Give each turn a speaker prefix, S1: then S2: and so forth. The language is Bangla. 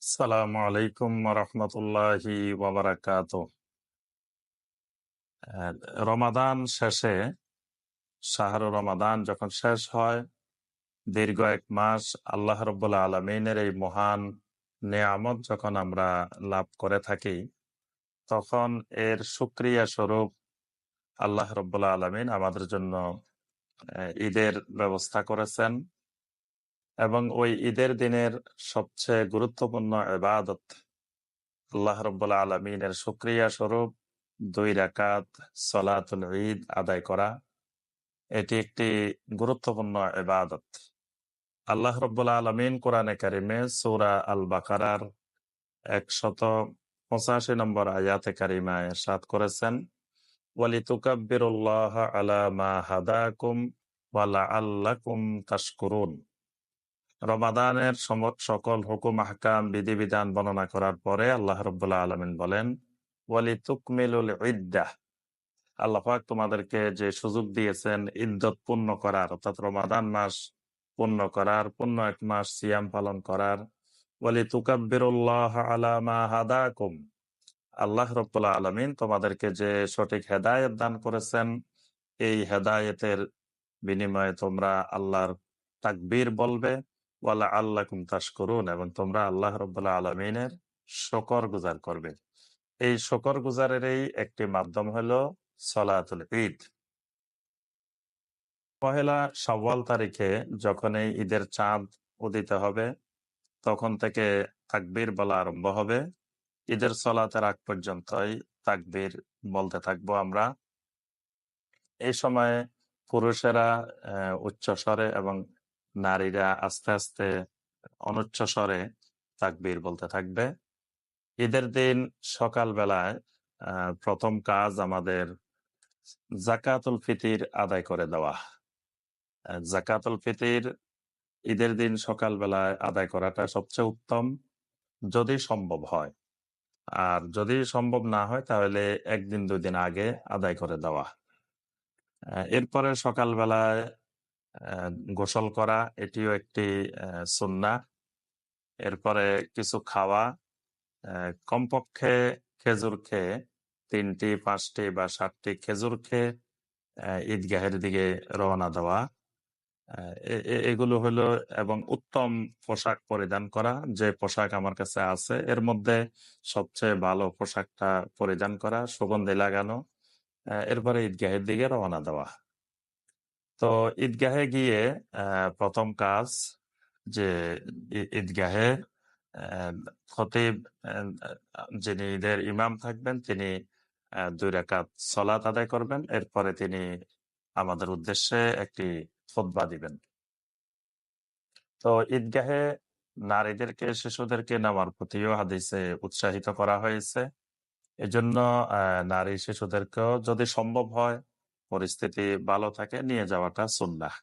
S1: আসসালামু আলাইকুম রহমতুল্লাহি ওয়াবারাকাত। রমাদান শেষে, শাহরু রমাদান যখন শেষ হয়, দীর্ঘ এক মাস আল্লাহ রব্বুল আলমিনের এই মহান নেয়ামত যখন আমরা লাভ করে থাকি, তখন এর শুকরিয়া স্বরূপ আল্লাহ রব্বুল আলমিন আমাদের জন্য ঈদের ব্যবস্থা করেছেন। এবং ওই ঈদের দিনের সবচেয়ে গুরুত্বপূর্ণ ইবাদত আল্লাহ রব্বুল আলমিনের শুকরিয়া স্বরূপ 2 রাকাত সলাতুল ঈদ আদায় করা। এটি একটি গুরুত্বপূর্ণ ইবাদত। আল্লাহ রব্বুল আলমিন কোরআনে কারিমে সূরা আল বাকারার 185 নম্বর আয়াতে কারিমায় ইরশাদ করেছেন, ওয়ালিতুকাব্বিরুল্লাহ আলা মা হাদাকুম ওয়া লাআল্লাকুম তাশকুরুন। রমাদানের সকল হুকুম আহকাম বিধিবিধান বর্ণনা করার পরে আল্লাহ রব্বুল আলমিন বলেন, ওয়ালিতুকমিলুল ইদ্দাহ, আল্লাহ পাক তোমাদেরকে যে সুযোগ দিয়েছেন ইদ্দত পূর্ণ করার, অর্থাৎ রমাদান মাস পূর্ণ করার, পূর্ণ এক মাস সিয়াম পালন করার। ওয়ালিতুকাব্বিরুল্লাহ আলা মা হাদাকুম, আল্লাহ রাব্বুল আলামিন তোমাদেরকে যে সঠিক হেদায়েত দান করেছেন, এই হেদায়েতের বিনিময়ে তোমরা আল্লাহর তাকবীর বলবে। ওয়ালা আল্লাকুম তাশকুরুন, এবং তোমরা আল্লাহ রাব্বুল আলামিনের শুকর গুজার করবে। এই শুকর গুজারেরই একটি মাধ্যম হলো সলাতুল ঈদ। পহেলা শাওয়াল তারিখে যখন এই ঈদের চাঁদ উদিত হবে, তখন থেকে তাকবীর বলা আরম্ভ হবে। ঈদের সলাতের আগ পর্যন্তই তাকবীর বলতে থাকবো আমরা। এই সময়ে পুরুষেরা উচ্চ স্বরে এবং নারীরা আস্তে আস্তে অনুচ্চ স্বরে তাকবীর বলতে থাকবে। ঈদের দিন সকালবেলায় প্রথম কাজ আমাদের জাকাতুল ফিতির আদায় করে দেওয়া। জাকাতুল ফিতির ঈদের দিন সকালবেলায় আদায় করাটা সবচেয়ে উত্তম, যদি সম্ভব হয়। আর যদি সম্ভব না হয় তাহলে 1 দিন 2 দিন আগে আদায় করে দেওয়া। এরপরে সকালবেলায় গোসল করা, এটিও একটি সুন্নাহ। এরপরে কিছু খাওয়া, কমপক্ষে খেজুর খেয়ে 3টি 5টি বা 7টি খেজুর খেয়ে ঈদগাহের দিকে রওনা দেওয়া। এগুলো হলো, এবং উত্তম পোশাক পরিধান করা। যে পোশাক আমার কাছে আছে এর মধ্যে সবচেয়ে ভালো পোশাকটা পরিধান করা, সুগন্ধি লাগানো, এরপরে ঈদগাহের দিকে রওনা দেওয়া। তো ঈদগাহে গিয়ে প্রথম কাজ যে ঈদগাহে খতিব, যিনি ঈদের ইমাম থাকবেন, তিনি 2 রাকাত সলাত আদায় করবেন। এরপরে তিনি আমাদের উদ্দেশ্যে একটি খুতবা দিবেন। তো ঈদগাহে নারীদেরকে, শিশুদেরকে নেওয়ার প্রতিও হাদিসে উৎসাহিত করা হয়েছে। এজন্য নারী শিশুদেরকেও যদি সম্ভব হয়, পরিস্থিতি ভালো থাকে, নিয়ে যাওয়াটা সুন্নাহ।